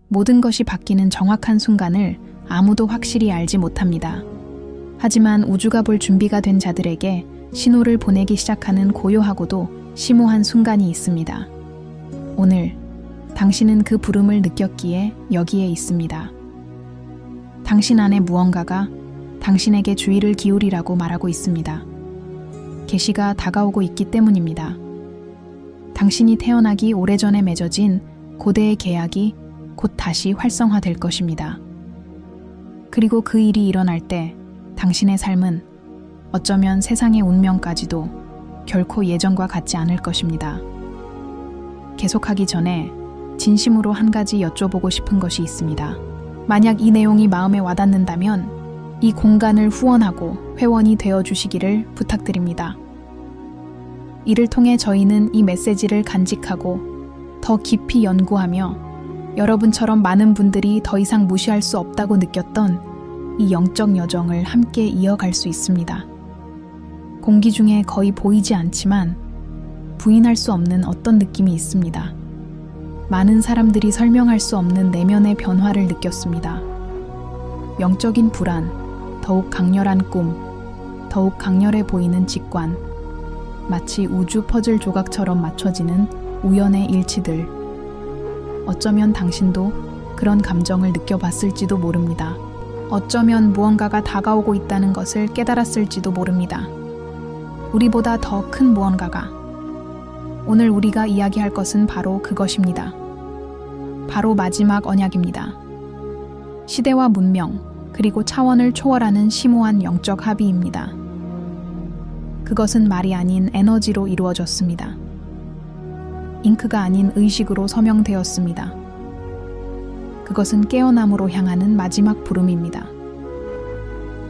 모든 것이 바뀌는 정확한 순간을 아무도 확실히 알지 못합니다. 하지만 우주가 볼 준비가 된 자들에게 신호를 보내기 시작하는 고요하고도 심오한 순간이 있습니다. 오늘 당신은 그 부름을 느꼈기에 여기에 있습니다. 당신 안에 무언가가 당신에게 주의를 기울이라고 말하고 있습니다. 계시가 다가오고 있기 때문입니다. 당신이 태어나기 오래전에 맺어진 고대의 계약이 곧 다시 활성화될 것입니다. 그리고 그 일이 일어날 때 당신의 삶은 어쩌면 세상의 운명까지도 결코 예전과 같지 않을 것입니다. 계속하기 전에 진심으로 한 가지 여쭤보고 싶은 것이 있습니다. 만약 이 내용이 마음에 와닿는다면 이 공간을 후원하고 회원이 되어주시기를 부탁드립니다. 이를 통해 저희는 이 메시지를 간직하고 더 깊이 연구하며 여러분처럼 많은 분들이 더 이상 무시할 수 없다고 느꼈던 이 영적 여정을 함께 이어갈 수 있습니다. 공기 중에 거의 보이지 않지만 부인할 수 없는 어떤 느낌이 있습니다. 많은 사람들이 설명할 수 없는 내면의 변화를 느꼈습니다. 영적인 불안, 더욱 강렬한 꿈, 더욱 강렬해 보이는 직관, 마치 우주 퍼즐 조각처럼 맞춰지는 우연의 일치들. 어쩌면 당신도 그런 감정을 느껴봤을지도 모릅니다. 어쩌면 무언가가 다가오고 있다는 것을 깨달았을지도 모릅니다. 우리보다 더 큰 무언가가. 오늘 우리가 이야기할 것은 바로 그것입니다. 바로 마지막 언약입니다. 시대와 문명, 그리고 차원을 초월하는 심오한 영적 합의입니다. 그것은 말이 아닌 에너지로 이루어졌습니다. 잉크가 아닌 의식으로 서명되었습니다. 그것은 깨어남으로 향하는 마지막 부름입니다.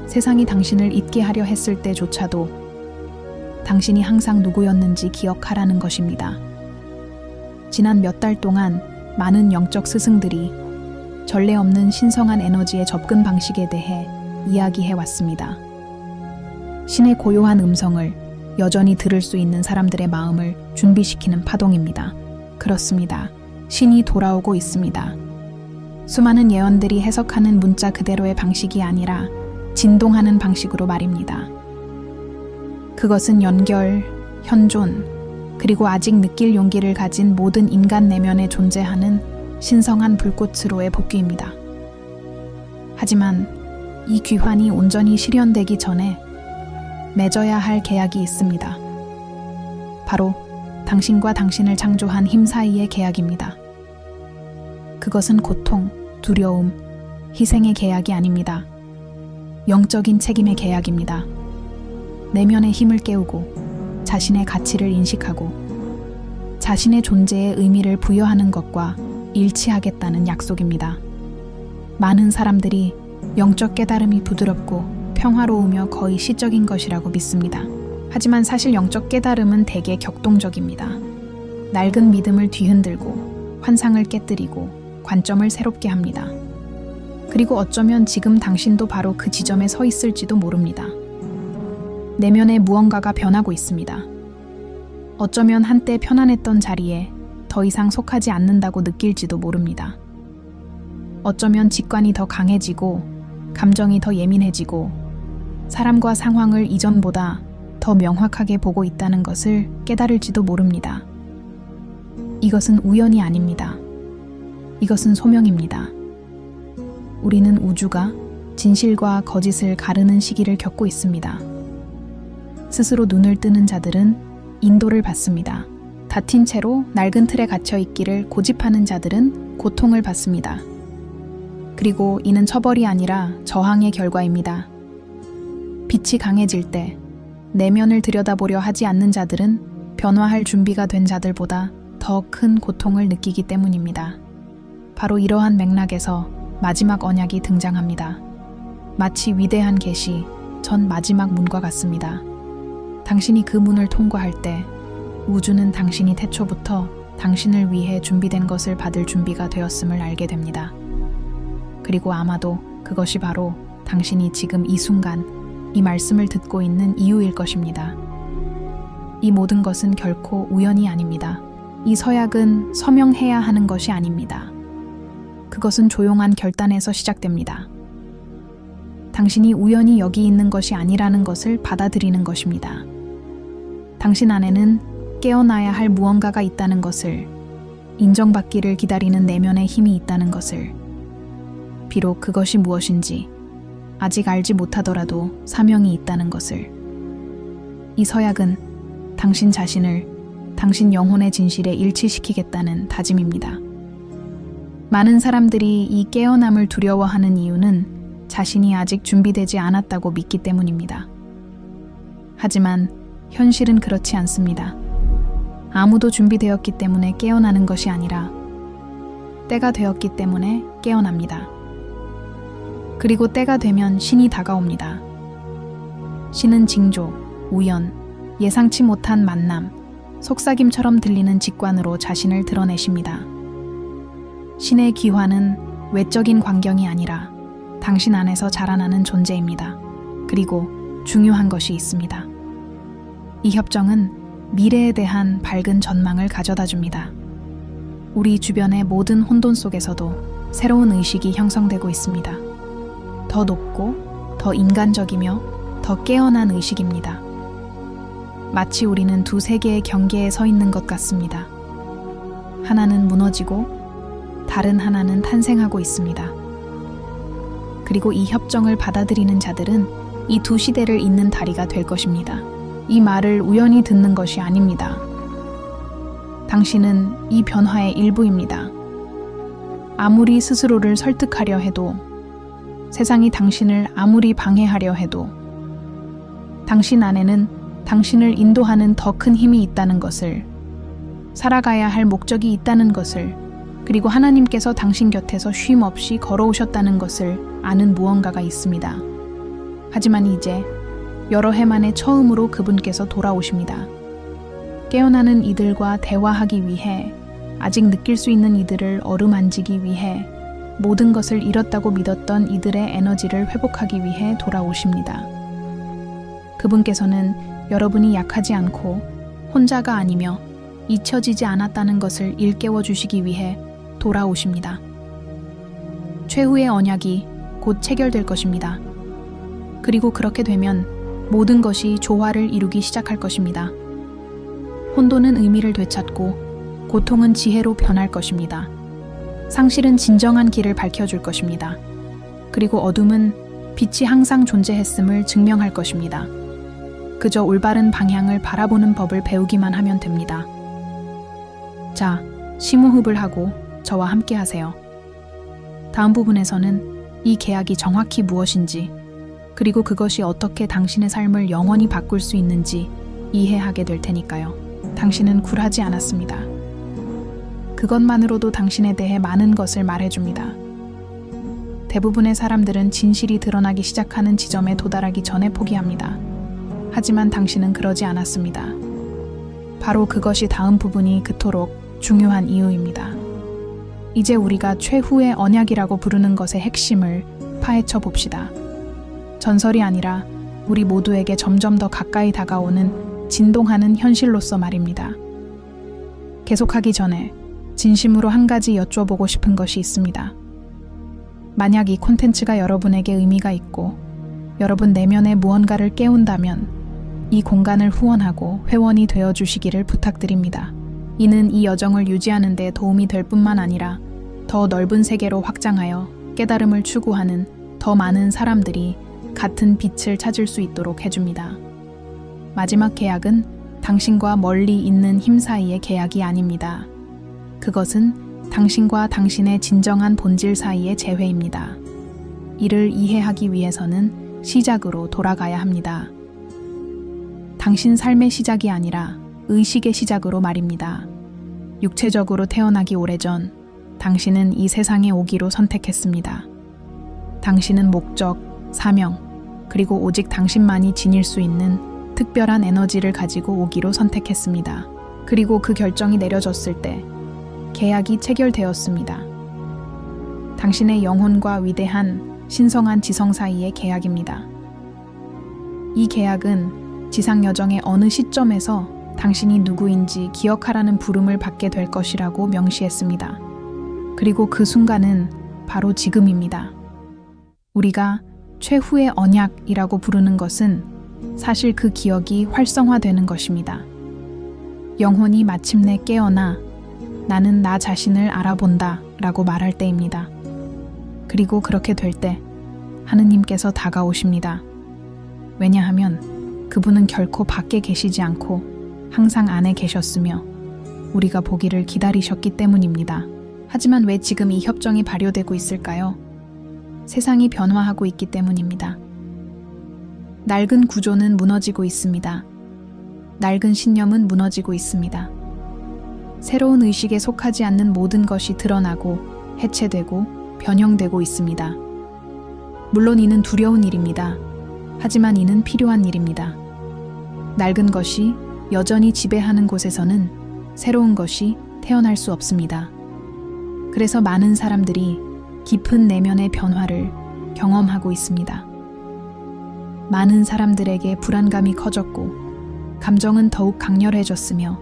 세상이 당신을 잊게 하려 했을 때조차도 당신이 항상 누구였는지 기억하라는 것입니다. 지난 몇 달 동안 많은 영적 스승들이 전례 없는 신성한 에너지의 접근 방식에 대해 이야기해 왔습니다. 신의 고요한 음성을 여전히 들을 수 있는 사람들의 마음을 준비시키는 파동입니다. 그렇습니다. 신이 돌아오고 있습니다. 수많은 예언들이 해석하는 문자 그대로의 방식이 아니라 진동하는 방식으로 말입니다. 그것은 연결, 현존, 그리고 아직 느낄 용기를 가진 모든 인간 내면에 존재하는 신성한 불꽃으로의 복귀입니다. 하지만 이 귀환이 온전히 실현되기 전에 맺어야 할 계약이 있습니다. 바로 당신과 당신을 창조한 힘 사이의 계약입니다. 그것은 고통, 두려움, 희생의 계약이 아닙니다. 영적인 책임의 계약입니다. 내면의 힘을 깨우고 자신의 가치를 인식하고 자신의 존재에 의미를 부여하는 것과 일치하겠다는 약속입니다. 많은 사람들이 영적 깨달음이 부드럽고 평화로우며 거의 시적인 것이라고 믿습니다. 하지만 사실 영적 깨달음은 대개 격동적입니다. 낡은 믿음을 뒤흔들고 환상을 깨뜨리고 관점을 새롭게 합니다. 그리고 어쩌면 지금 당신도 바로 그 지점에 서 있을지도 모릅니다. 내면에 무언가가 변하고 있습니다. 어쩌면 한때 편안했던 자리에 더 이상 속하지 않는다고 느낄지도 모릅니다. 어쩌면 직관이 더 강해지고 감정이 더 예민해지고 사람과 상황을 이전보다 더 명확하게 보고 있다는 것을 깨달을지도 모릅니다. 이것은 우연이 아닙니다. 이것은 소명입니다. 우리는 우주가 진실과 거짓을 가르는 시기를 겪고 있습니다. 스스로 눈을 뜨는 자들은 인도를 받습니다. 닫힌 채로 낡은 틀에 갇혀 있기를 고집하는 자들은 고통을 받습니다. 그리고 이는 처벌이 아니라 저항의 결과입니다. 빛이 강해질 때 내면을 들여다보려 하지 않는 자들은 변화할 준비가 된 자들보다 더 큰 고통을 느끼기 때문입니다. 바로 이러한 맥락에서 마지막 언약이 등장합니다. 마치 위대한 계시, 전 마지막 문과 같습니다. 당신이 그 문을 통과할 때 우주는 당신이 태초부터 당신을 위해 준비된 것을 받을 준비가 되었음을 알게 됩니다. 그리고 아마도 그것이 바로 당신이 지금 이 순간 이 말씀을 듣고 있는 이유일 것입니다. 이 모든 것은 결코 우연이 아닙니다. 이 서약은 서명해야 하는 것이 아닙니다. 그것은 조용한 결단에서 시작됩니다. 당신이 우연히 여기 있는 것이 아니라는 것을 받아들이는 것입니다. 당신 안에는 깨어나야 할 무언가가 있다는 것을, 인정받기를 기다리는 내면의 힘이 있다는 것을, 비록 그것이 무엇인지 아직 알지 못하더라도 사명이 있다는 것을. 이 서약은 당신 자신을 당신 영혼의 진실에 일치시키겠다는 다짐입니다. 많은 사람들이 이 깨어남을 두려워하는 이유는 자신이 아직 준비되지 않았다고 믿기 때문입니다. 하지만 현실은 그렇지 않습니다. 아무도 준비되었기 때문에 깨어나는 것이 아니라 때가 되었기 때문에 깨어납니다. 그리고 때가 되면 신이 다가옵니다. 신은 징조, 우연, 예상치 못한 만남, 속삭임처럼 들리는 직관으로 자신을 드러내십니다. 신의 기화는 외적인 광경이 아니라 당신 안에서 자라나는 존재입니다. 그리고 중요한 것이 있습니다. 이 협정은 미래에 대한 밝은 전망을 가져다 줍니다. 우리 주변의 모든 혼돈 속에서도 새로운 의식이 형성되고 있습니다. 더 높고 더 인간적이며 더 깨어난 의식입니다. 마치 우리는 두 세계의 경계에 서 있는 것 같습니다. 하나는 무너지고 다른 하나는 탄생하고 있습니다. 그리고 이 협정을 받아들이는 자들은 이 두 시대를 잇는 다리가 될 것입니다. 이 말을 우연히 듣는 것이 아닙니다. 당신은 이 변화의 일부입니다. 아무리 스스로를 설득하려 해도, 세상이 당신을 아무리 방해하려 해도, 당신 안에는 당신을 인도하는 더 큰 힘이 있다는 것을, 살아가야 할 목적이 있다는 것을, 그리고 하나님께서 당신 곁에서 쉼 없이 걸어오셨다는 것을 아는 무언가가 있습니다. 하지만 이제 여러 해 만에 처음으로 그분께서 돌아오십니다. 깨어나는 이들과 대화하기 위해, 아직 느낄 수 있는 이들을 어루만지기 위해, 모든 것을 잃었다고 믿었던 이들의 에너지를 회복하기 위해 돌아오십니다. 그분께서는 여러분이 약하지 않고 혼자가 아니며 잊혀지지 않았다는 것을 일깨워 주시기 위해 돌아오십니다. 최후의 언약이 곧 체결될 것입니다. 그리고 그렇게 되면 모든 것이 조화를 이루기 시작할 것입니다. 혼돈은 의미를 되찾고 고통은 지혜로 변할 것입니다. 상실은 진정한 길을 밝혀줄 것입니다. 그리고 어둠은 빛이 항상 존재했음을 증명할 것입니다. 그저 올바른 방향을 바라보는 법을 배우기만 하면 됩니다. 자, 심호흡을 하고 저와 함께 하세요. 다음 부분에서는 이 계약이 정확히 무엇인지, 그리고 그것이 어떻게 당신의 삶을 영원히 바꿀 수 있는지 이해하게 될 테니까요. 당신은 굴하지 않았습니다. 그것만으로도 당신에 대해 많은 것을 말해줍니다. 대부분의 사람들은 진실이 드러나기 시작하는 지점에 도달하기 전에 포기합니다. 하지만 당신은 그러지 않았습니다. 바로 그것이 다음 부분이 그토록 중요한 이유입니다. 이제 우리가 최후의 언약이라고 부르는 것의 핵심을 파헤쳐 봅시다. 전설이 아니라 우리 모두에게 점점 더 가까이 다가오는 진동하는 현실로서 말입니다. 계속하기 전에 진심으로 한 가지 여쭤보고 싶은 것이 있습니다. 만약 이 콘텐츠가 여러분에게 의미가 있고 여러분 내면의 무언가를 깨운다면 이 공간을 후원하고 회원이 되어 주시기를 부탁드립니다. 이는 이 여정을 유지하는 데 도움이 될 뿐만 아니라 더 넓은 세계로 확장하여 깨달음을 추구하는 더 많은 사람들이 같은 빛을 찾을 수 있도록 해줍니다. 마지막 계약은 당신과 멀리 있는 힘 사이의 계약이 아닙니다. 그것은 당신과 당신의 진정한 본질 사이의 재회입니다. 이를 이해하기 위해서는 시작으로 돌아가야 합니다. 당신 삶의 시작이 아니라 의식의 시작으로 말입니다. 육체적으로 태어나기 오래전 당신은 이 세상에 오기로 선택했습니다. 당신은 목적, 사명, 그리고 오직 당신만이 지닐 수 있는 특별한 에너지를 가지고 오기로 선택했습니다. 그리고 그 결정이 내려졌을 때 계약이 체결되었습니다. 당신의 영혼과 위대한 신성한 지성 사이의 계약입니다. 이 계약은 지상 여정의 어느 시점에서 당신이 누구인지 기억하라는 부름을 받게 될 것이라고 명시했습니다. 그리고 그 순간은 바로 지금입니다. 우리가 최후의 언약이라고 부르는 것은 사실 그 기억이 활성화되는 것입니다. 영혼이 마침내 깨어나 나는 나 자신을 알아본다 라고 말할 때입니다. 그리고 그렇게 될 때 하느님께서 다가오십니다. 왜냐하면 그분은 결코 밖에 계시지 않고 항상 안에 계셨으며 우리가 보기를 기다리셨기 때문입니다. 하지만 왜 지금 이 협정이 발효되고 있을까요? 세상이 변화하고 있기 때문입니다. 낡은 구조는 무너지고 있습니다. 낡은 신념은 무너지고 있습니다. 새로운 의식에 속하지 않는 모든 것이 드러나고 해체되고 변형되고 있습니다. 물론 이는 두려운 일입니다. 하지만 이는 필요한 일입니다. 낡은 것이 여전히 지배하는 곳에서는 새로운 것이 태어날 수 없습니다. 그래서 많은 사람들이 깊은 내면의 변화를 경험하고 있습니다. 많은 사람들에게 불안감이 커졌고 감정은 더욱 강렬해졌으며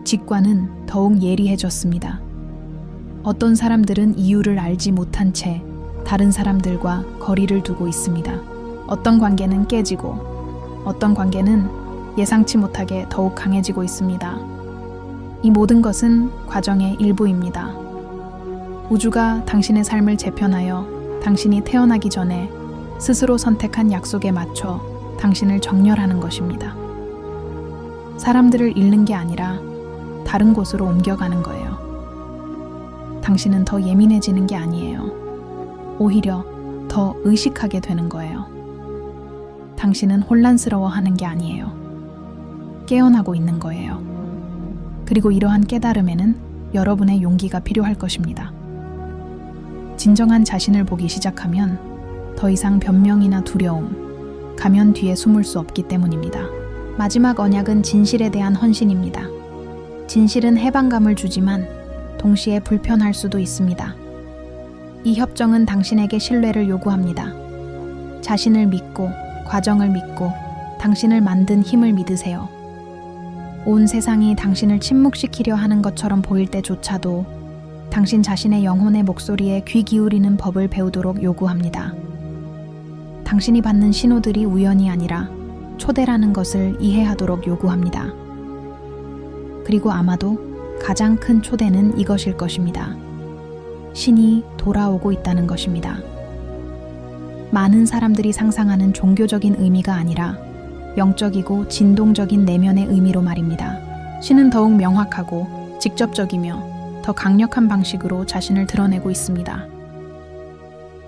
직관은 더욱 예리해졌습니다. 어떤 사람들은 이유를 알지 못한 채 다른 사람들과 거리를 두고 있습니다. 어떤 관계는 깨지고 어떤 관계는 예상치 못하게 더욱 강해지고 있습니다. 이 모든 것은 과정의 일부입니다. 우주가 당신의 삶을 재편하여 당신이 태어나기 전에 스스로 선택한 약속에 맞춰 당신을 정렬하는 것입니다. 사람들을 잃는 게 아니라 다른 곳으로 옮겨가는 거예요. 당신은 더 예민해지는 게 아니에요. 오히려 더 의식하게 되는 거예요. 당신은 혼란스러워하는 게 아니에요. 깨어나고 있는 거예요. 그리고 이러한 깨달음에는 여러분의 용기가 필요할 것입니다. 진정한 자신을 보기 시작하면 더 이상 변명이나 두려움, 가면 뒤에 숨을 수 없기 때문입니다. 마지막 언약은 진실에 대한 헌신입니다. 진실은 해방감을 주지만 동시에 불편할 수도 있습니다. 이 협정은 당신에게 신뢰를 요구합니다. 자신을 믿고, 과정을 믿고, 당신을 만든 힘을 믿으세요. 온 세상이 당신을 침묵시키려 하는 것처럼 보일 때조차도 당신 자신의 영혼의 목소리에 귀 기울이는 법을 배우도록 요구합니다. 당신이 받는 신호들이 우연이 아니라 초대라는 것을 이해하도록 요구합니다. 그리고 아마도 가장 큰 초대는 이것일 것입니다. 신이 돌아오고 있다는 것입니다. 많은 사람들이 상상하는 종교적인 의미가 아니라 영적이고 진동적인 내면의 의미로 말입니다. 신은 더욱 명확하고 직접적이며 더 강력한 방식으로 자신을 드러내고 있습니다.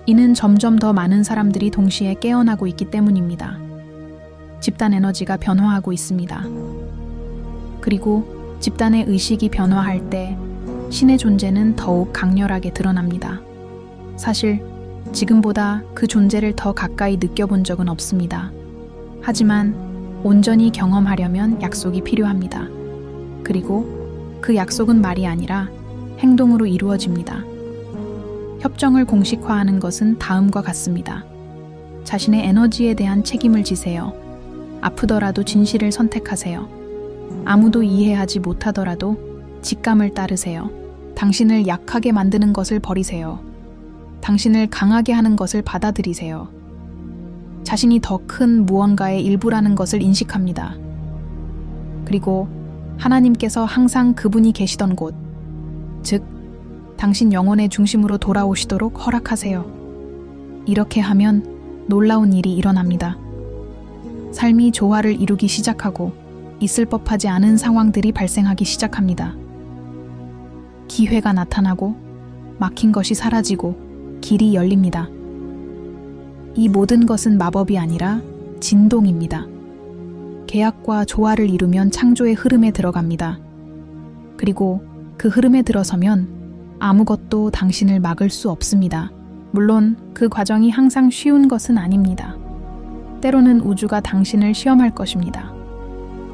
이는 점점 더 많은 사람들이 동시에 깨어나고 있기 때문입니다. 집단 에너지가 변화하고 있습니다. 그리고 집단의 의식이 변화할 때 신의 존재는 더욱 강렬하게 드러납니다. 사실 지금보다 그 존재를 더 가까이 느껴본 적은 없습니다. 하지만 온전히 경험하려면 약속이 필요합니다. 그리고 그 약속은 말이 아니라 행동으로 이루어집니다. 협정을 공식화하는 것은 다음과 같습니다. 자신의 에너지에 대한 책임을 지세요. 아프더라도 진실을 선택하세요. 아무도 이해하지 못하더라도 직감을 따르세요. 당신을 약하게 만드는 것을 버리세요. 당신을 강하게 하는 것을 받아들이세요. 자신이 더 큰 무언가의 일부라는 것을 인식합니다. 그리고 하나님께서 항상 그분이 계시던 곳, 즉 당신 영혼의 중심으로 돌아오시도록 허락하세요. 이렇게 하면 놀라운 일이 일어납니다. 삶이 조화를 이루기 시작하고 있을 법하지 않은 상황들이 발생하기 시작합니다. 기회가 나타나고 막힌 것이 사라지고 길이 열립니다. 이 모든 것은 마법이 아니라 진동입니다. 계약과 조화를 이루면 창조의 흐름에 들어갑니다. 그리고 그 흐름에 들어서면 아무것도 당신을 막을 수 없습니다. 물론 그 과정이 항상 쉬운 것은 아닙니다. 때로는 우주가 당신을 시험할 것입니다.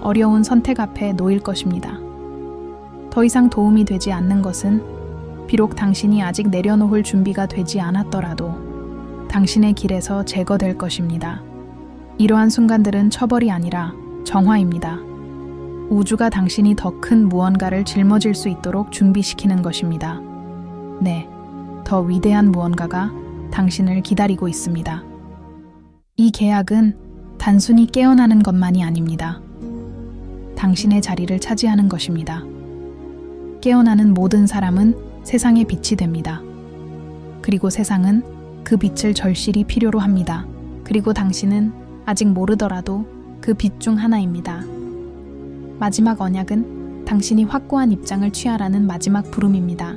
어려운 선택 앞에 놓일 것입니다. 더 이상 도움이 되지 않는 것은 비록 당신이 아직 내려놓을 준비가 되지 않았더라도 당신의 길에서 제거될 것입니다. 이러한 순간들은 처벌이 아니라 정화입니다. 우주가 당신이 더 큰 무언가를 짊어질 수 있도록 준비시키는 것입니다. 네, 더 위대한 무언가가 당신을 기다리고 있습니다. 이 계약은 단순히 깨어나는 것만이 아닙니다. 당신의 자리를 차지하는 것입니다. 깨어나는 모든 사람은 세상의 빛이 됩니다. 그리고 세상은 그 빛을 절실히 필요로 합니다. 그리고 당신은 아직 모르더라도 그 빛 중 하나입니다. 마지막 언약은 당신이 확고한 입장을 취하라는 마지막 부름입니다.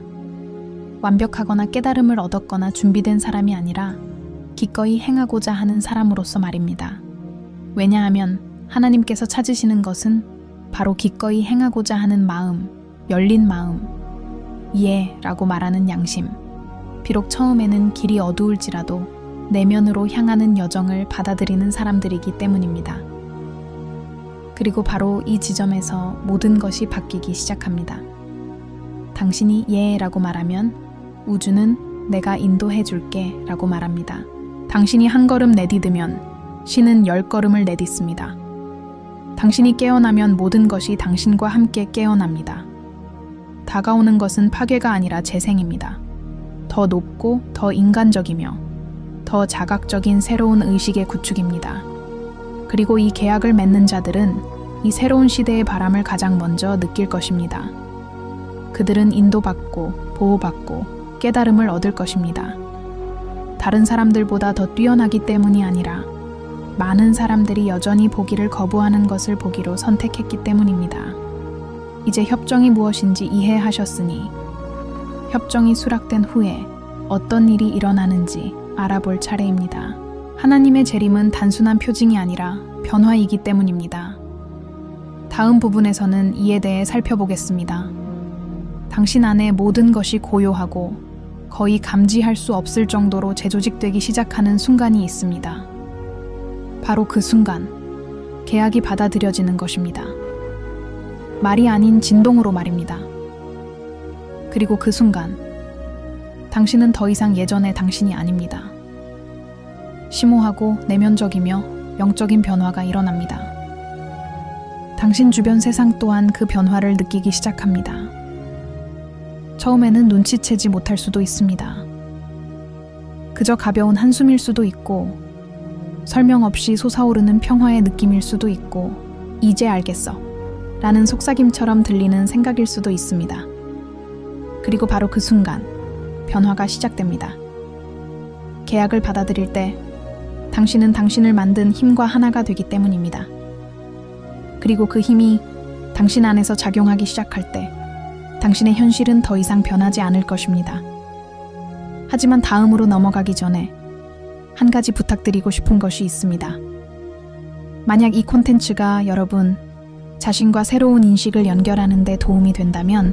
완벽하거나 깨달음을 얻었거나 준비된 사람이 아니라 기꺼이 행하고자 하는 사람으로서 말입니다. 왜냐하면 하나님께서 찾으시는 것은 바로 기꺼이 행하고자 하는 마음, 열린 마음, 라고 말하는 양심. 비록 처음에는 길이 어두울지라도 내면으로 향하는 여정을 받아들이는 사람들이기 때문입니다. 그리고 바로 이 지점에서 모든 것이 바뀌기 시작합니다. 당신이 라고 말하면 우주는 내가 인도해 줄게 라고 말합니다. 당신이 한 걸음 내디디면 신은 10걸음을 내딛습니다. 당신이 깨어나면 모든 것이 당신과 함께 깨어납니다. 다가오는 것은 파괴가 아니라 재생입니다. 더 높고 더 인간적이며 더 자각적인 새로운 의식의 구축입니다. 그리고 이 계약을 맺는 자들은 이 새로운 시대의 바람을 가장 먼저 느낄 것입니다. 그들은 인도받고 보호받고 깨달음을 얻을 것입니다. 다른 사람들보다 더 뛰어나기 때문이 아니라 많은 사람들이 여전히 보기를 거부하는 것을 보기로 선택했기 때문입니다. 이제 협정이 무엇인지 이해하셨으니 협정이 수락된 후에 어떤 일이 일어나는지 알아볼 차례입니다. 하나님의 재림은 단순한 표징이 아니라 변화이기 때문입니다. 다음 부분에서는 이에 대해 살펴보겠습니다. 당신 안에 모든 것이 고요하고 거의 감지할 수 없을 정도로 재조직되기 시작하는 순간이 있습니다. 바로 그 순간, 계약이 받아들여지는 것입니다. 말이 아닌 진동으로 말입니다. 그리고 그 순간, 당신은 더 이상 예전의 당신이 아닙니다. 심오하고 내면적이며 영적인 변화가 일어납니다. 당신 주변 세상 또한 그 변화를 느끼기 시작합니다. 처음에는 눈치채지 못할 수도 있습니다. 그저 가벼운 한숨일 수도 있고 설명 없이 솟아오르는 평화의 느낌일 수도 있고 이제 알겠어 라는 속삭임처럼 들리는 생각일 수도 있습니다. 그리고 바로 그 순간 변화가 시작됩니다. 계약을 받아들일 때 당신은 당신을 만든 힘과 하나가 되기 때문입니다. 그리고 그 힘이 당신 안에서 작용하기 시작할 때 당신의 현실은 더 이상 변하지 않을 것입니다. 하지만 다음으로 넘어가기 전에 한 가지 부탁드리고 싶은 것이 있습니다. 만약 이 콘텐츠가 여러분 자신과 새로운 인식을 연결하는 데 도움이 된다면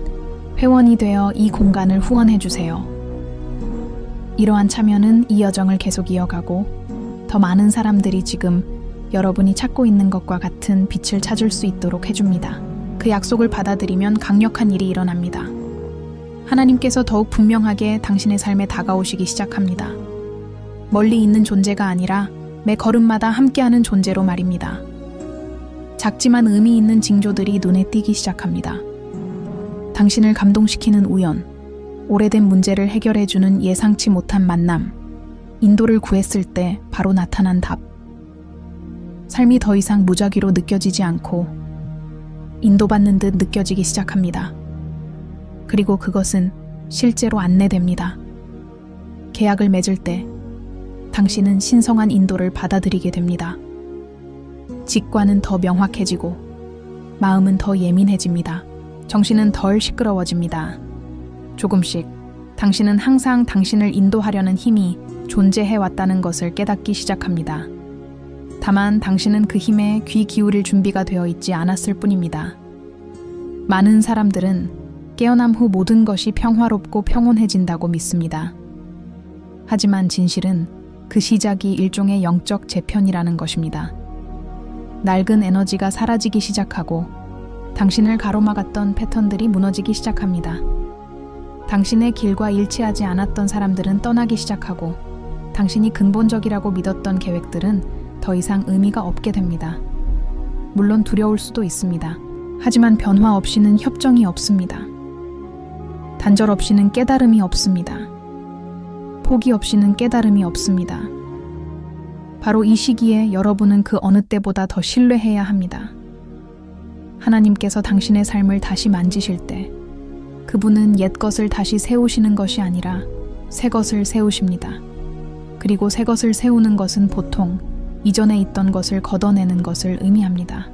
회원이 되어 이 공간을 후원해 주세요. 이러한 참여는 이 여정을 계속 이어가고 더 많은 사람들이 지금 여러분이 찾고 있는 것과 같은 빛을 찾을 수 있도록 해줍니다. 그 약속을 받아들이면 강력한 일이 일어납니다. 하나님께서 더욱 분명하게 당신의 삶에 다가오시기 시작합니다. 멀리 있는 존재가 아니라 매 걸음마다 함께하는 존재로 말입니다. 작지만 의미 있는 징조들이 눈에 띄기 시작합니다. 당신을 감동시키는 우연, 오래된 문제를 해결해주는 예상치 못한 만남, 인도를 구했을 때 바로 나타난 답. 삶이 더 이상 무작위로 느껴지지 않고 인도받는 듯 느껴지기 시작합니다. 그리고 그것은 실제로 안내됩니다. 계약을 맺을 때 당신은 신성한 인도를 받아들이게 됩니다. 직관은 더 명확해지고 마음은 더 예민해집니다. 정신은 덜 시끄러워집니다. 조금씩 당신은 항상 당신을 인도하려는 힘이 존재해왔다는 것을 깨닫기 시작합니다. 다만 당신은 그 힘에 귀 기울일 준비가 되어 있지 않았을 뿐입니다. 많은 사람들은 깨어남 후 모든 것이 평화롭고 평온해진다고 믿습니다. 하지만 진실은 그 시작이 일종의 영적 재편이라는 것입니다. 낡은 에너지가 사라지기 시작하고 당신을 가로막았던 패턴들이 무너지기 시작합니다. 당신의 길과 일치하지 않았던 사람들은 떠나기 시작하고 당신이 근본적이라고 믿었던 계획들은 더 이상 의미가 없게 됩니다. 물론 두려울 수도 있습니다. 하지만 변화 없이는 협정이 없습니다. 단절 없이는 깨달음이 없습니다. 포기 없이는 깨달음이 없습니다. 바로 이 시기에 여러분은 그 어느 때보다 더 신뢰해야 합니다. 하나님께서 당신의 삶을 다시 만지실 때 그분은 옛 것을 다시 세우시는 것이 아니라 새 것을 세우십니다. 그리고 새 것을 세우는 것은 보통 이전에 있던 것을 걷어내는 것을 의미합니다.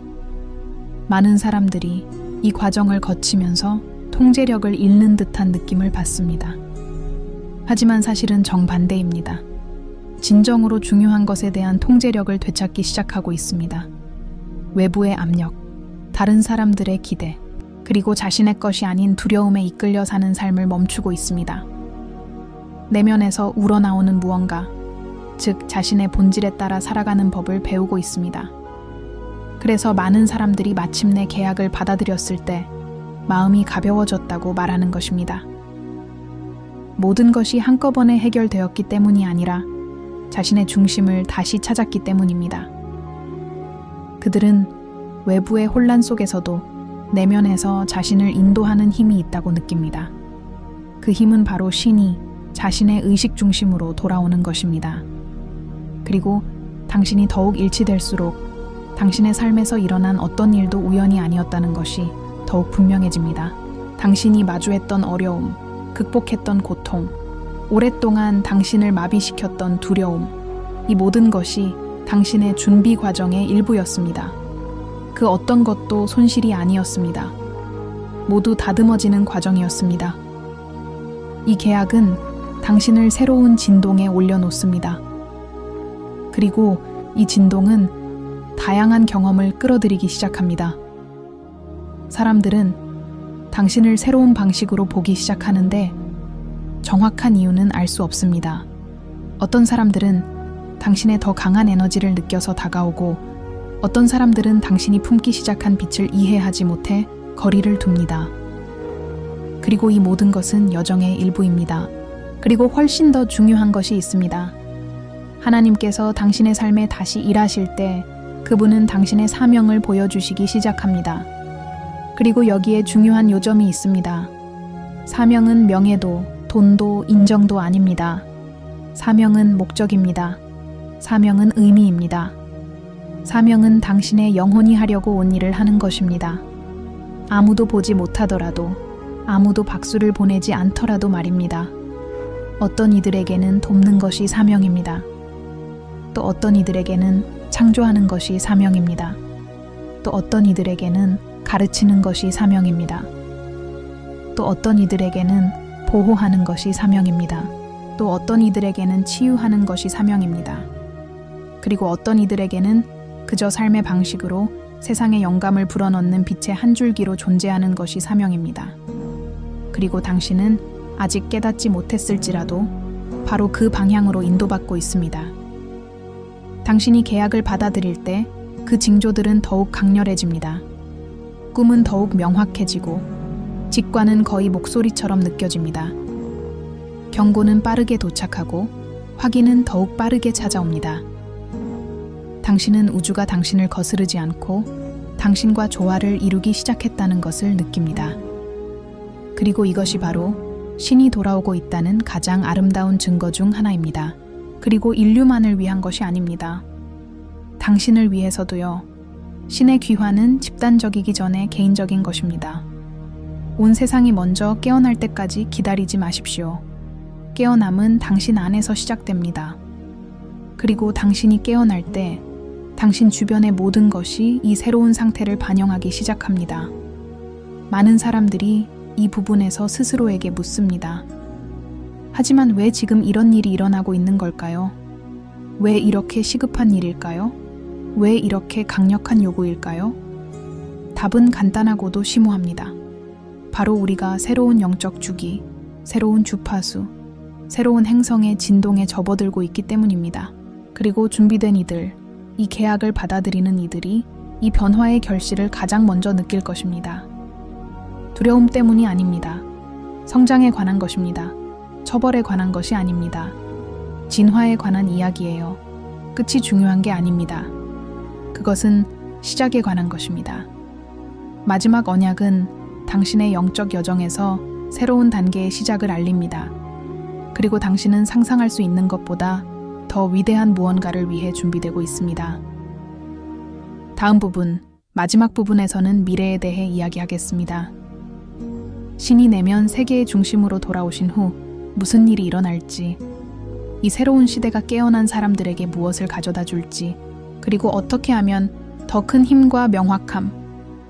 많은 사람들이 이 과정을 거치면서 통제력을 잃는 듯한 느낌을 받습니다. 하지만 사실은 정반대입니다. 진정으로 중요한 것에 대한 통제력을 되찾기 시작하고 있습니다. 외부의 압력, 다른 사람들의 기대, 그리고 자신의 것이 아닌 두려움에 이끌려 사는 삶을 멈추고 있습니다. 내면에서 우러나오는 무언가, 즉 자신의 본질에 따라 살아가는 법을 배우고 있습니다. 그래서 많은 사람들이 마침내 계약을 받아들였을 때 마음이 가벼워졌다고 말하는 것입니다. 모든 것이 한꺼번에 해결되었기 때문이 아니라 자신의 중심을 다시 찾았기 때문입니다. 그들은 외부의 혼란 속에서도 내면에서 자신을 인도하는 힘이 있다고 느낍니다. 그 힘은 바로 신이 자신의 의식 중심으로 돌아오는 것입니다. 그리고 당신이 더욱 일치될수록 당신의 삶에서 일어난 어떤 일도 우연이 아니었다는 것이 더욱 분명해집니다. 당신이 마주했던 어려움, 극복했던 고통, 오랫동안 당신을 마비시켰던 두려움, 이 모든 것이 당신의 준비 과정의 일부였습니다. 그 어떤 것도 손실이 아니었습니다. 모두 다듬어지는 과정이었습니다. 이 계약은 당신을 새로운 진동에 올려놓습니다. 그리고 이 진동은 다양한 경험을 끌어들이기 시작합니다. 사람들은 당신을 새로운 방식으로 보기 시작하는데 정확한 이유는 알 수 없습니다. 어떤 사람들은 당신의 더 강한 에너지를 느껴서 다가오고 어떤 사람들은 당신이 품기 시작한 빛을 이해하지 못해 거리를 둡니다. 그리고 이 모든 것은 여정의 일부입니다. 그리고 훨씬 더 중요한 것이 있습니다. 하나님께서 당신의 삶에 다시 일하실 때 그분은 당신의 사명을 보여주시기 시작합니다. 그리고 여기에 중요한 요점이 있습니다. 사명은 명예도, 돈도, 인정도 아닙니다. 사명은 목적입니다. 사명은 의미입니다. 사명은 당신의 영혼이 하려고 온 일을 하는 것입니다. 아무도 보지 못하더라도, 아무도 박수를 보내지 않더라도 말입니다. 어떤 이들에게는 돕는 것이 사명입니다. 또 어떤 이들에게는 창조하는 것이 사명입니다. 또 어떤 이들에게는 가르치는 것이 사명입니다. 또 어떤 이들에게는 보호하는 것이 사명입니다. 또 어떤 이들에게는 치유하는 것이 사명입니다. 그리고 어떤 이들에게는 그저 삶의 방식으로 세상에 영감을 불어넣는 빛의 한 줄기로 존재하는 것이 사명입니다. 그리고 당신은 아직 깨닫지 못했을지라도 바로 그 방향으로 인도받고 있습니다. 당신이 계약을 받아들일 때 그 징조들은 더욱 강렬해집니다. 꿈은 더욱 명확해지고 직관은 거의 목소리처럼 느껴집니다. 경고는 빠르게 도착하고 확인은 더욱 빠르게 찾아옵니다. 당신은 우주가 당신을 거스르지 않고 당신과 조화를 이루기 시작했다는 것을 느낍니다. 그리고 이것이 바로 신이 돌아오고 있다는 가장 아름다운 증거 중 하나입니다. 그리고 인류만을 위한 것이 아닙니다. 당신을 위해서도요. 신의 귀환은 집단적이기 전에 개인적인 것입니다. 온 세상이 먼저 깨어날 때까지 기다리지 마십시오. 깨어남은 당신 안에서 시작됩니다. 그리고 당신이 깨어날 때 당신 주변의 모든 것이 이 새로운 상태를 반영하기 시작합니다. 많은 사람들이 이 부분에서 스스로에게 묻습니다. 하지만 왜 지금 이런 일이 일어나고 있는 걸까요? 왜 이렇게 시급한 일일까요? 왜 이렇게 강력한 요구일까요? 답은 간단하고도 심오합니다. 바로 우리가 새로운 영적 주기, 새로운 주파수, 새로운 행성의 진동에 접어들고 있기 때문입니다. 그리고 준비된 이들, 이 계약을 받아들이는 이들이 이 변화의 결실을 가장 먼저 느낄 것입니다. 두려움 때문이 아닙니다. 성장에 관한 것입니다. 처벌에 관한 것이 아닙니다. 진화에 관한 이야기예요. 끝이 중요한 게 아닙니다. 그것은 시작에 관한 것입니다. 마지막 언약은 당신의 영적 여정에서 새로운 단계의 시작을 알립니다. 그리고 당신은 상상할 수 있는 것보다 더 위대한 무언가를 위해 준비되고 있습니다. 다음 부분, 마지막 부분에서는 미래에 대해 이야기하겠습니다. 신이 내면 세계의 중심으로 돌아오신 후 무슨 일이 일어날지, 이 새로운 시대가 깨어난 사람들에게 무엇을 가져다 줄지, 그리고 어떻게 하면 더 큰 힘과 명확함,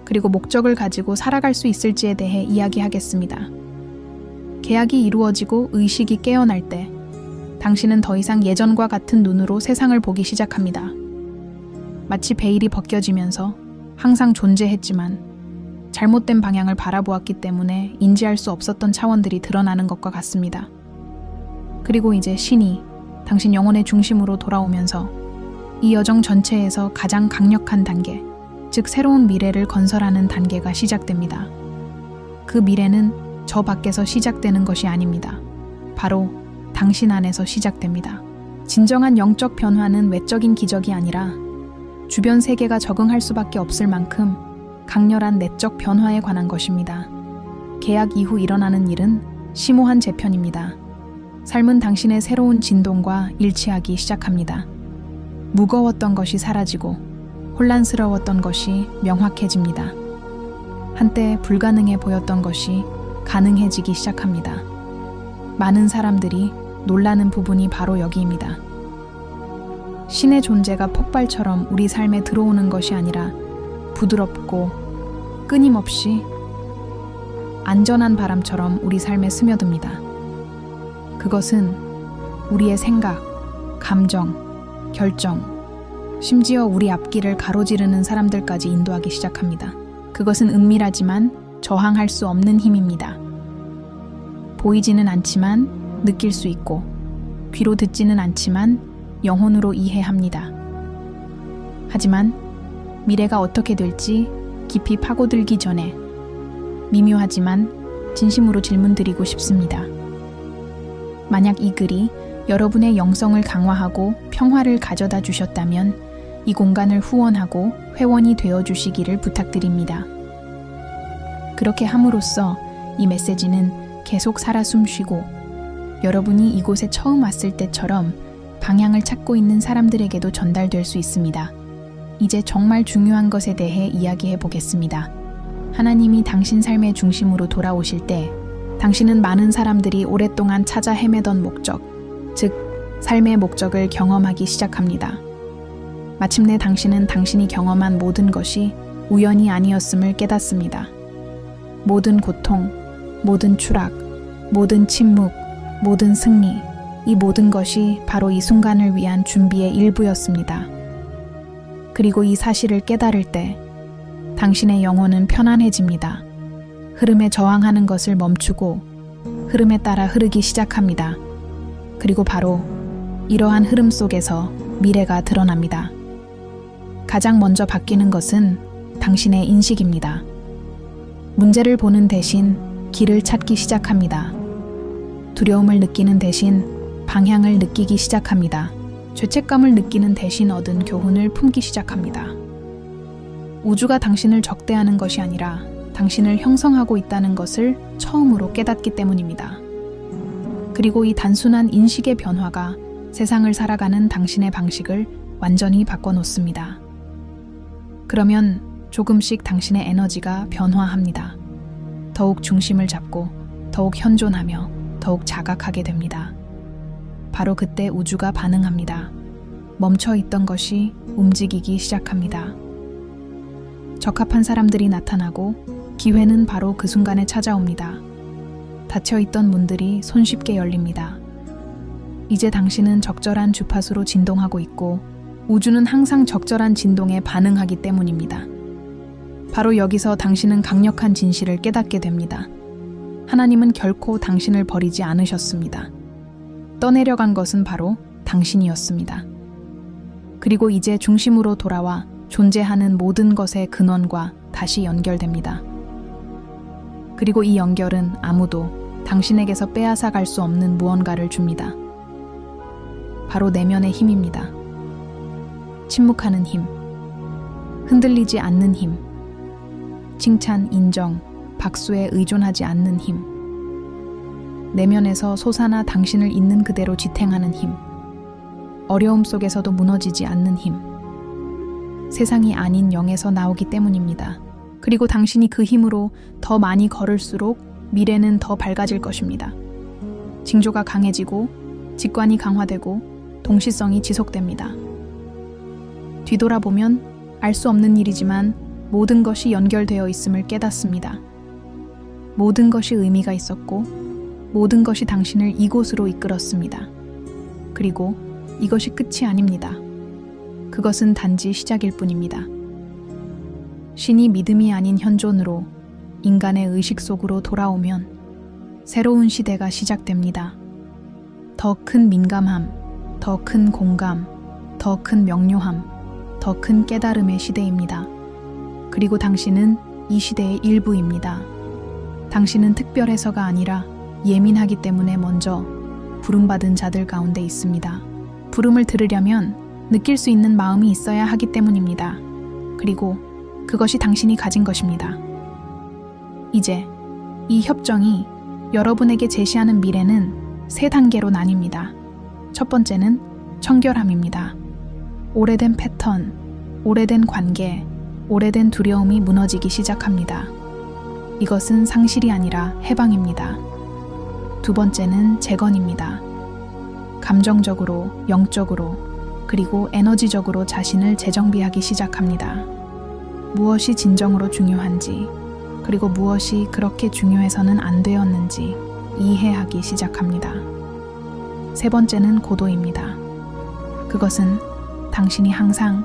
그리고 목적을 가지고 살아갈 수 있을지에 대해 이야기하겠습니다. 계약이 이루어지고 의식이 깨어날 때 당신은 더 이상 예전과 같은 눈으로 세상을 보기 시작합니다. 마치 베일이 벗겨지면서 항상 존재했지만 잘못된 방향을 바라보았기 때문에 인지할 수 없었던 차원들이 드러나는 것과 같습니다. 그리고 이제 신이 당신 영혼의 중심으로 돌아오면서 이 여정 전체에서 가장 강력한 단계, 즉 새로운 미래를 건설하는 단계가 시작됩니다. 그 미래는 저 밖에서 시작되는 것이 아닙니다. 바로 당신 안에서 시작됩니다. 진정한 영적 변화는 외적인 기적이 아니라 주변 세계가 적응할 수밖에 없을 만큼 강렬한 내적 변화에 관한 것입니다. 계약 이후 일어나는 일은 심오한 재편입니다. 삶은 당신의 새로운 진동과 일치하기 시작합니다. 무거웠던 것이 사라지고 혼란스러웠던 것이 명확해집니다. 한때 불가능해 보였던 것이 가능해지기 시작합니다. 많은 사람들이 놀라는 부분이 바로 여기입니다. 신의 존재가 폭발처럼 우리 삶에 들어오는 것이 아니라 부드럽고 끊임없이 안전한 바람처럼 우리 삶에 스며듭니다. 그것은 우리의 생각, 감정, 결정, 심지어 우리 앞길을 가로지르는 사람들까지 인도하기 시작합니다. 그것은 은밀하지만 저항할 수 없는 힘입니다. 보이지는 않지만 느낄 수 있고, 귀로 듣지는 않지만 영혼으로 이해합니다. 하지만 미래가 어떻게 될지 깊이 파고들기 전에 미묘하지만 진심으로 질문드리고 싶습니다. 만약 이 글이 여러분의 영성을 강화하고 평화를 가져다 주셨다면 이 공간을 후원하고 회원이 되어 주시기를 부탁드립니다. 그렇게 함으로써 이 메시지는 계속 살아 숨쉬고 여러분이 이곳에 처음 왔을 때처럼 방향을 찾고 있는 사람들에게도 전달될 수 있습니다. 이제 정말 중요한 것에 대해 이야기해 보겠습니다. 하나님이 당신 삶의 중심으로 돌아오실 때 당신은 많은 사람들이 오랫동안 찾아 헤매던 목적, 즉 삶의 목적을 경험하기 시작합니다. 마침내 당신은 당신이 경험한 모든 것이 우연이 아니었음을 깨닫습니다. 모든 고통, 모든 추락, 모든 침묵, 모든 승리, 이 모든 것이 바로 이 순간을 위한 준비의 일부였습니다. 그리고 이 사실을 깨달을 때 당신의 영혼은 편안해집니다. 흐름에 저항하는 것을 멈추고 흐름에 따라 흐르기 시작합니다. 그리고 바로 이러한 흐름 속에서 미래가 드러납니다. 가장 먼저 바뀌는 것은 당신의 인식입니다. 문제를 보는 대신 길을 찾기 시작합니다. 두려움을 느끼는 대신 방향을 느끼기 시작합니다. 죄책감을 느끼는 대신 얻은 교훈을 품기 시작합니다. 우주가 당신을 적대하는 것이 아니라 당신을 형성하고 있다는 것을 처음으로 깨닫기 때문입니다. 그리고 이 단순한 인식의 변화가 세상을 살아가는 당신의 방식을 완전히 바꿔놓습니다. 그러면 조금씩 당신의 에너지가 변화합니다. 더욱 중심을 잡고 더욱 현존하며 더욱 자각하게 됩니다. 바로 그때 우주가 반응합니다. 멈춰있던 것이 움직이기 시작합니다. 적합한 사람들이 나타나고 기회는 바로 그 순간에 찾아옵니다. 닫혀있던 문들이 손쉽게 열립니다. 이제 당신은 적절한 주파수로 진동하고 있고 우주는 항상 적절한 진동에 반응하기 때문입니다. 바로 여기서 당신은 강력한 진실을 깨닫게 됩니다. 하나님은 결코 당신을 버리지 않으셨습니다. 떠내려간 것은 바로 당신이었습니다. 그리고 이제 중심으로 돌아와 존재하는 모든 것의 근원과 다시 연결됩니다. 그리고 이 연결은 아무도 당신에게서 빼앗아 갈 수 없는 무언가를 줍니다. 바로 내면의 힘입니다. 침묵하는 힘, 흔들리지 않는 힘, 칭찬, 인정, 박수에 의존하지 않는 힘. 내면에서 솟아나 당신을 있는 그대로 지탱하는 힘. 어려움 속에서도 무너지지 않는 힘. 세상이 아닌 영에서 나오기 때문입니다. 그리고 당신이 그 힘으로 더 많이 걸을수록 미래는 더 밝아질 것입니다. 징조가 강해지고 직관이 강화되고 동시성이 지속됩니다. 뒤돌아보면 알 수 없는 일이지만 모든 것이 연결되어 있음을 깨닫습니다. 모든 것이 의미가 있었고 모든 것이 당신을 이곳으로 이끌었습니다. 그리고 이것이 끝이 아닙니다. 그것은 단지 시작일 뿐입니다. 신이 믿음이 아닌 현존으로 인간의 의식 속으로 돌아오면 새로운 시대가 시작됩니다. 더 큰 민감함, 더 큰 공감, 더 큰 명료함, 더 큰 깨달음의 시대입니다. 그리고 당신은 이 시대의 일부입니다. 당신은 특별해서가 아니라 예민하기 때문에 먼저 부름받은 자들 가운데 있습니다. 부름을 들으려면 느낄 수 있는 마음이 있어야 하기 때문입니다. 그리고 그것이 당신이 가진 것입니다. 이제 이 협정이 여러분에게 제시하는 미래는 세 단계로 나뉩니다. 첫 번째는 청결함입니다. 오래된 패턴, 오래된 관계, 오래된 두려움이 무너지기 시작합니다. 이것은 상실이 아니라 해방입니다. 두 번째는 재건입니다. 감정적으로, 영적으로, 그리고 에너지적으로 자신을 재정비하기 시작합니다. 무엇이 진정으로 중요한지, 그리고 무엇이 그렇게 중요해서는 안 되었는지 이해하기 시작합니다. 세 번째는 고도입니다. 그것은 당신이 항상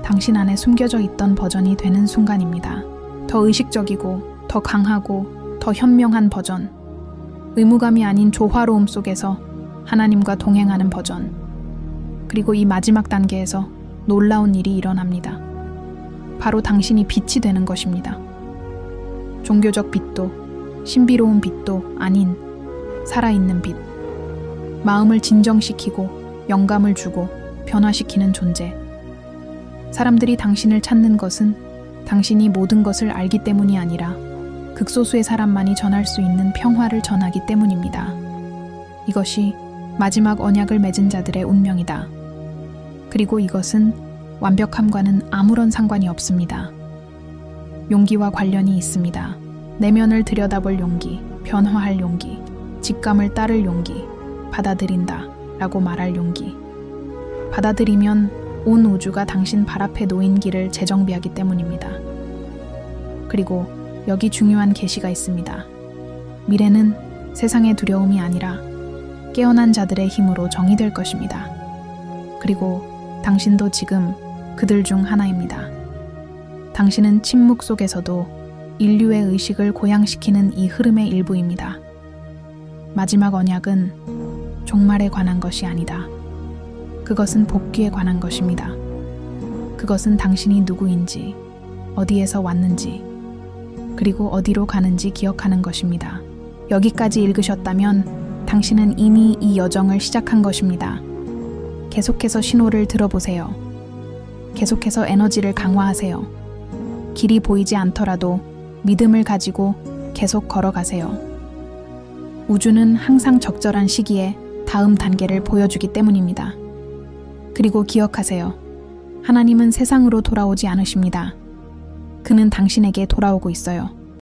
당신 안에 숨겨져 있던 버전이 되는 순간입니다. 더 의식적이고, 더 강하고, 더 현명한 버전. 의무감이 아닌 조화로움 속에서 하나님과 동행하는 버전. 그리고 이 마지막 단계에서 놀라운 일이 일어납니다. 바로 당신이 빛이 되는 것입니다. 종교적 빛도, 신비로운 빛도 아닌 살아있는 빛. 마음을 진정시키고 영감을 주고 변화시키는 존재. 사람들이 당신을 찾는 것은 당신이 모든 것을 알기 때문이 아니라 극소수의 사람만이 전할 수 있는 평화를 전하기 때문입니다. 이것이 마지막 언약을 맺은 자들의 운명이다. 그리고 이것은 완벽함과는 아무런 상관이 없습니다. 용기와 관련이 있습니다. 내면을 들여다볼 용기, 변화할 용기, 직감을 따를 용기, 받아들인다 라고 말할 용기. 받아들이면 온 우주가 당신 발 앞에 놓인 길을 재정비하기 때문입니다. 그리고 여기 중요한 계시가 있습니다. 미래는 세상의 두려움이 아니라 깨어난 자들의 힘으로 정의될 것입니다. 그리고 당신도 지금 그들 중 하나입니다. 당신은 침묵 속에서도 인류의 의식을 고양시키는 이 흐름의 일부입니다. 마지막 언약은 종말에 관한 것이 아니다. 그것은 복귀에 관한 것입니다. 그것은 당신이 누구인지, 어디에서 왔는지, 그리고 어디로 가는지 기억하는 것입니다. 여기까지 읽으셨다면 당신은 이미 이 여정을 시작한 것입니다. 계속해서 신호를 들어보세요. 계속해서 에너지를 강화하세요. 길이 보이지 않더라도 믿음을 가지고 계속 걸어가세요. 우주는 항상 적절한 시기에 다음 단계를 보여주기 때문입니다. 그리고 기억하세요. 하나님은 세상으로 돌아오지 않으십니다. 그는 당신에게 돌아오고 있어요.